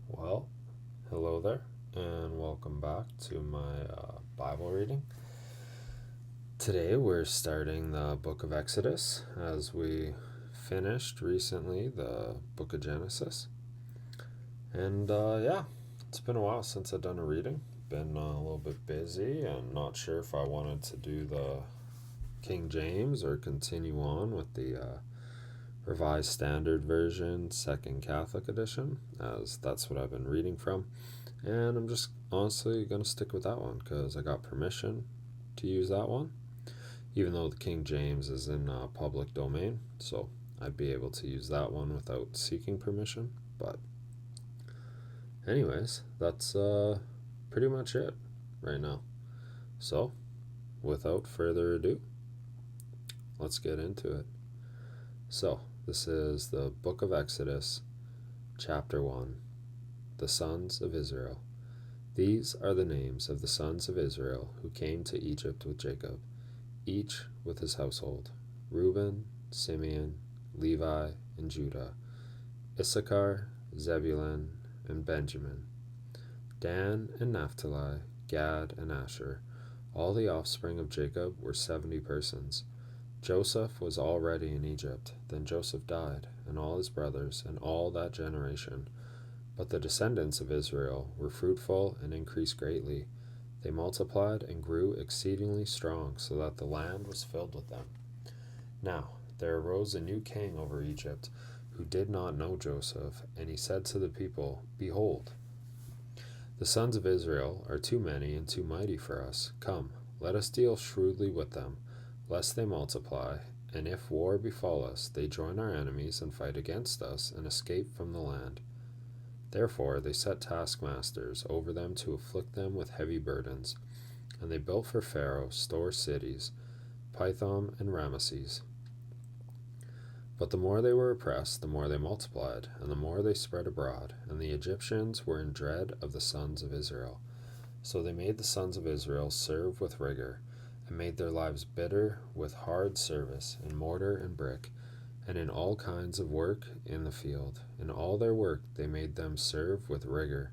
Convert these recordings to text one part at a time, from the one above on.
Well, hello there, and welcome back to my Bible reading. Today we're starting the book of Exodus as we finished recently the book of Genesis. And it's been a while since I've done a reading. Been a little bit busy and not sure if I wanted to do the King James or continue on with the Revised Standard Version, Second Catholic Edition, as that's what I've been reading from. And I'm just honestly going to stick with that one because I got permission to use that one, even though the King James is in public domain. So I'd be able to use that one without seeking permission. But, anyways, that's pretty much it right now. So, without further ado, let's get into it. So, this is the book of Exodus, chapter 1, the sons of Israel. These are the names of the sons of Israel who came to Egypt with Jacob, each with his household: Reuben, Simeon, Levi, and Judah, Issachar, Zebulun, and Benjamin, Dan and Naphtali, Gad and Asher. All the offspring of Jacob were 70 persons. Joseph was already in Egypt. Then Joseph died, and all his brothers, and all that generation. But the descendants of Israel were fruitful and increased greatly. They multiplied and grew exceedingly strong, so that the land was filled with them. Now there arose a new king over Egypt, who did not know Joseph, and he said to the people, Behold, the sons of Israel are too many and too mighty for us. Come, let us deal shrewdly with them, lest they multiply, and if war befall us, they join our enemies and fight against us, and escape from the land. Therefore they set taskmasters over them to afflict them with heavy burdens. And they built for Pharaoh store cities, Pithom and Ramesses. But the more they were oppressed, the more they multiplied, and the more they spread abroad, and the Egyptians were in dread of the sons of Israel. So they made the sons of Israel serve with rigor, and made their lives bitter with hard service in mortar and brick, and in all kinds of work in the field. In all their work they made them serve with rigor.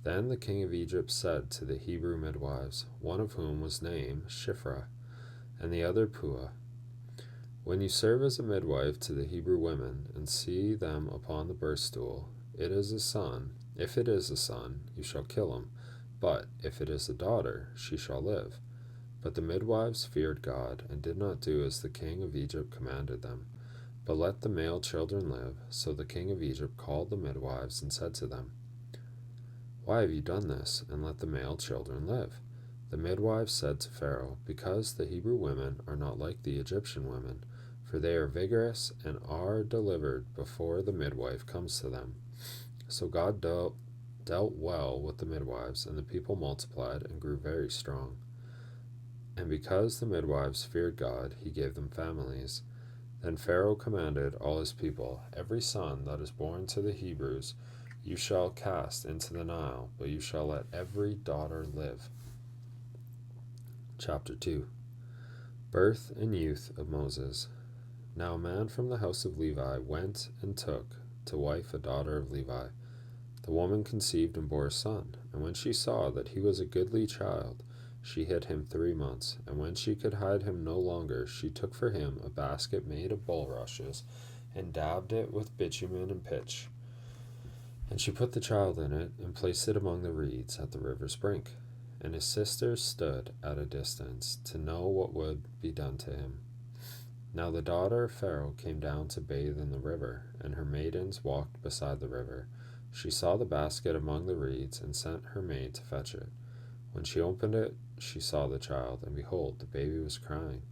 Then the king of Egypt said to the Hebrew midwives, one of whom was named Shiphrah, and the other Puah, When you serve as a midwife to the Hebrew women, and see them upon the birth stool, it is a son. If it is a son, you shall kill him, but if it is a daughter, she shall live. But the midwives feared God, and did not do as the king of Egypt commanded them, but let the male children live. So the king of Egypt called the midwives and said to them, Why have you done this, and let the male children live? The midwives said to Pharaoh, Because the Hebrew women are not like the Egyptian women, for they are vigorous and are delivered before the midwife comes to them. So God dealt well with the midwives, and the people multiplied and grew very strong. And because the midwives feared God, he gave them families. Then Pharaoh commanded all his people, Every son that is born to the Hebrews you shall cast into the Nile, but you shall let every daughter live. Chapter 2. Birth and youth of Moses. Now a man from the house of Levi went and took to wife a daughter of Levi. The woman conceived and bore a son, and when she saw that he was a goodly child, she hid him 3 months, and when she could hide him no longer, she took for him a basket made of bulrushes, and dabbed it with bitumen and pitch. And she put the child in it, and placed it among the reeds at the river's brink. And his sisters stood at a distance, to know what would be done to him. Now the daughter of Pharaoh came down to bathe in the river, and her maidens walked beside the river. She saw the basket among the reeds, and sent her maid to fetch it. When she opened it, she saw the child, and behold, the baby was crying.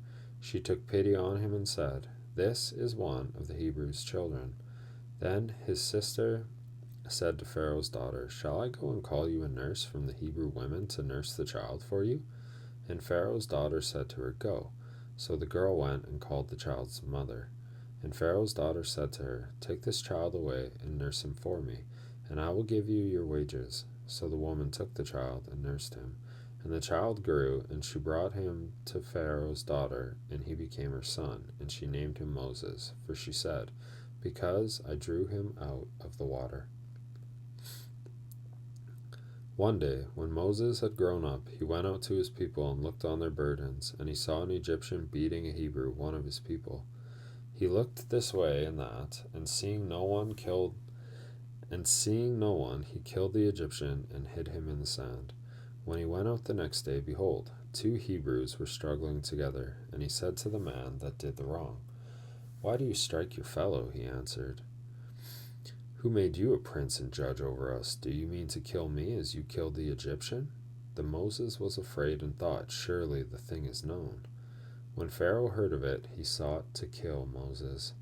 She took pity on him and said, This is one of the Hebrews' children. Then his sister said to Pharaoh's daughter, Shall I go and call you a nurse from the Hebrew women to nurse the child for you? And Pharaoh's daughter said to her, Go. So the girl went and called the child's mother. And Pharaoh's daughter said to her, Take this child away and nurse him for me, and I will give you your wages. So the woman took the child and nursed him. And the child grew, and she brought him to Pharaoh's daughter, and he became her son. And she named him Moses, for she said, Because I drew him out of the water. One day, when Moses had grown up, he went out to his people and looked on their burdens, and he saw an Egyptian beating a Hebrew, one of his people. He looked this way and that, and seeing no one, he killed the Egyptian and hid him in the sand. When he went out the next day, behold, 2 Hebrews were struggling together, and he said to the man that did the wrong, "Why do you strike your fellow?" He answered, "Who made you a prince and judge over us? Do you mean to kill me as you killed the Egyptian?" Then Moses was afraid and thought, "Surely the thing is known." When Pharaoh heard of it, he sought to kill Moses.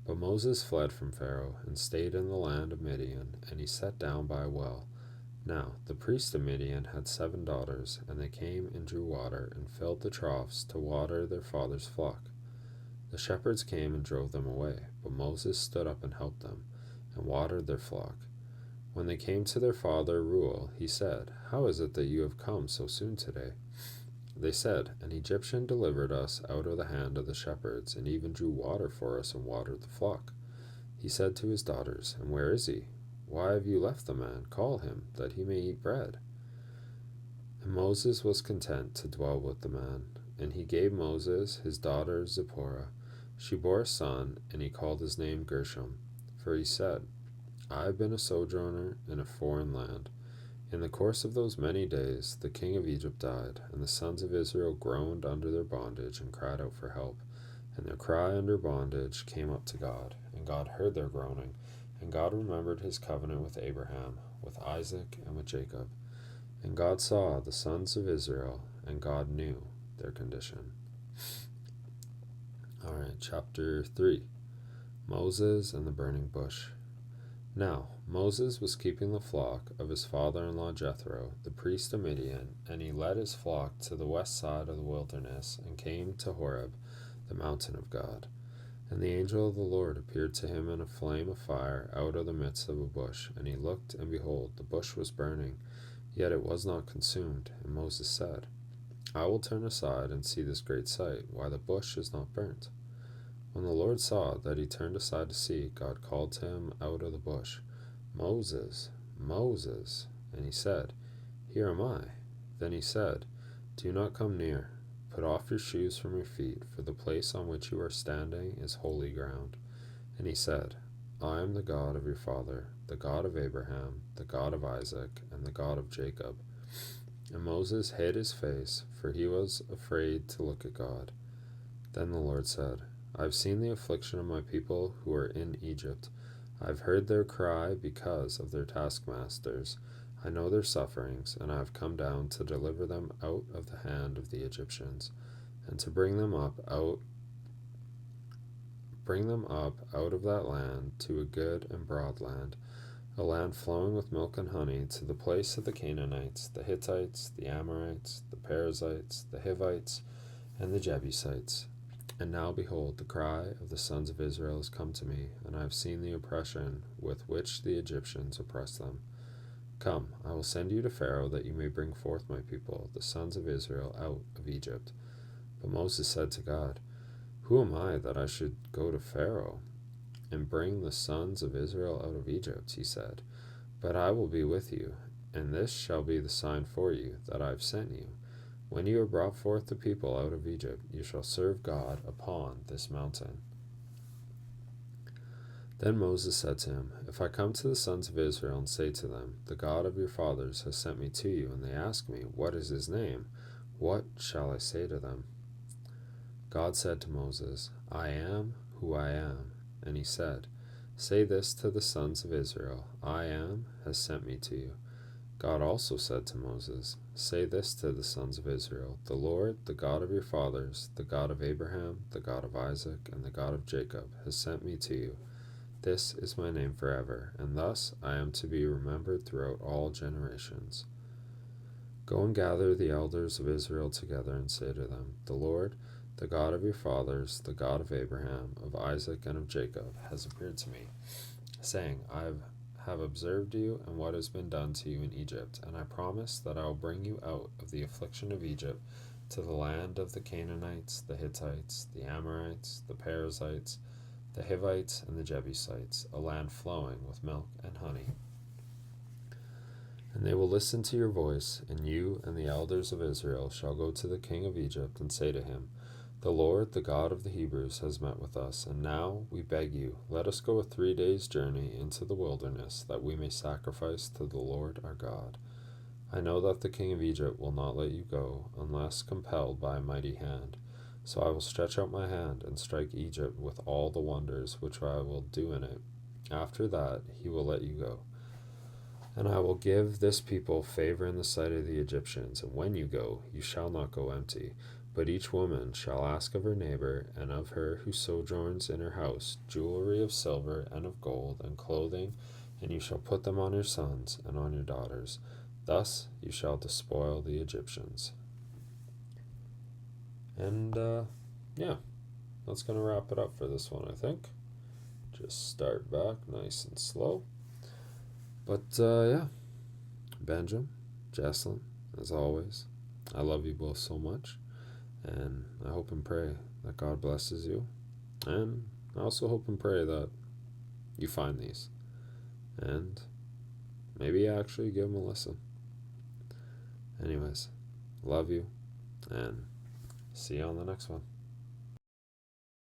But Moses fled from Pharaoh and stayed in the land of Midian, and he sat down by a well. Now the priest of Midian had 7 daughters, and they came and drew water and filled the troughs to water their father's flock. The shepherds came and drove them away, but Moses stood up and helped them, and watered their flock. When they came to their father Reuel, he said, "How is it that you have come so soon today?" They said, "An Egyptian delivered us out of the hand of the shepherds, and even drew water for us and watered the flock." He said to his daughters, "And where is he? Why have you left the man? Call him, that he may eat bread." And Moses was content to dwell with the man. And he gave Moses his daughter Zipporah. She bore a son, and he called his name Gershom. For he said, "I have been a sojourner in a foreign land." In the course of those many days, the king of Egypt died, and the sons of Israel groaned under their bondage and cried out for help. And their cry under bondage came up to God, and God heard their groaning. And God remembered his covenant with Abraham, with Isaac, and with Jacob. And God saw the sons of Israel, and God knew their condition. Alright, chapter 3. Moses and the burning bush. Now Moses was keeping the flock of his father-in-law Jethro, the priest of Midian, and he led his flock to the west side of the wilderness, and came to Horeb, the mountain of God. And the angel of the Lord appeared to him in a flame of fire out of the midst of a bush. And he looked, and behold, the bush was burning, yet it was not consumed. And Moses said, "I will turn aside and see this great sight, why the bush is not burnt." When the Lord saw that he turned aside to see, God called to him out of the bush, "Moses, Moses." And he said, "Here am I." Then he said, "Do not come near. Put off your shoes from your feet, for the place on which you are standing is holy ground." And he said, "I am the God of your father, the God of Abraham, the God of Isaac, and the God of Jacob." And Moses hid his face, for he was afraid to look at God. Then the Lord said, "I have seen the affliction of my people who are in Egypt. I have heard their cry because of their taskmasters. I know their sufferings, and I have come down to deliver them out of the hand of the Egyptians, and to bring them up out of that land to a good and broad land, a land flowing with milk and honey, to the place of the Canaanites, the Hittites, the Amorites, the Perizzites, the Hivites, and the Jebusites. And now behold, the cry of the sons of Israel has come to me, and I have seen the oppression with which the Egyptians oppress them. Come, I will send you to Pharaoh, that you may bring forth my people, the sons of Israel, out of Egypt." But Moses said to God, "Who am I that I should go to Pharaoh and bring the sons of Israel out of Egypt?" He said, "But I will be with you, and this shall be the sign for you that I have sent you. When you have brought forth the people out of Egypt, you shall serve God upon this mountain." Then Moses said to him, "If I come to the sons of Israel and say to them, 'The God of your fathers has sent me to you,' and they ask me, 'What is his name?' what shall I say to them?" God said to Moses, "I am who I am." And he said, "Say this to the sons of Israel, 'I am has sent me to you.'" God also said to Moses, "Say this to the sons of Israel, 'The Lord, the God of your fathers, the God of Abraham, the God of Isaac, and the God of Jacob, has sent me to you. This is my name forever, and thus I am to be remembered throughout all generations. Go and gather the elders of Israel together and say to them, 'The Lord, the God of your fathers, the God of Abraham, of Isaac, and of Jacob, has appeared to me, saying, I have observed you and what has been done to you in Egypt, and I promise that I will bring you out of the affliction of Egypt to the land of the Canaanites, the Hittites, the Amorites, the Perizzites, the Hivites, and the Jebusites, a land flowing with milk and honey. And they will listen to your voice, and you and the elders of Israel shall go to the king of Egypt and say to him, The Lord, the God of the Hebrews, has met with us, and now we beg you, let us go a 3 days' journey into the wilderness, that we may sacrifice to the Lord our God. I know that the king of Egypt will not let you go, unless compelled by a mighty hand. So I will stretch out my hand and strike Egypt with all the wonders which I will do in it. After that he will let you go. And I will give this people favor in the sight of the Egyptians, and when you go, you shall not go empty. But each woman shall ask of her neighbor, and of her who sojourns in her house, jewelry of silver and of gold, and clothing, and you shall put them on your sons and on your daughters. Thus you shall despoil the Egyptians. And, yeah, that's going to wrap it up for this one, I think. Just start back nice and slow. But, yeah, Benjamin, Jesslyn, as always, I love you both so much, and I hope and pray that God blesses you, and I also hope and pray that you find these, and maybe actually give them a listen. Anyways, love you, and see you on the next one.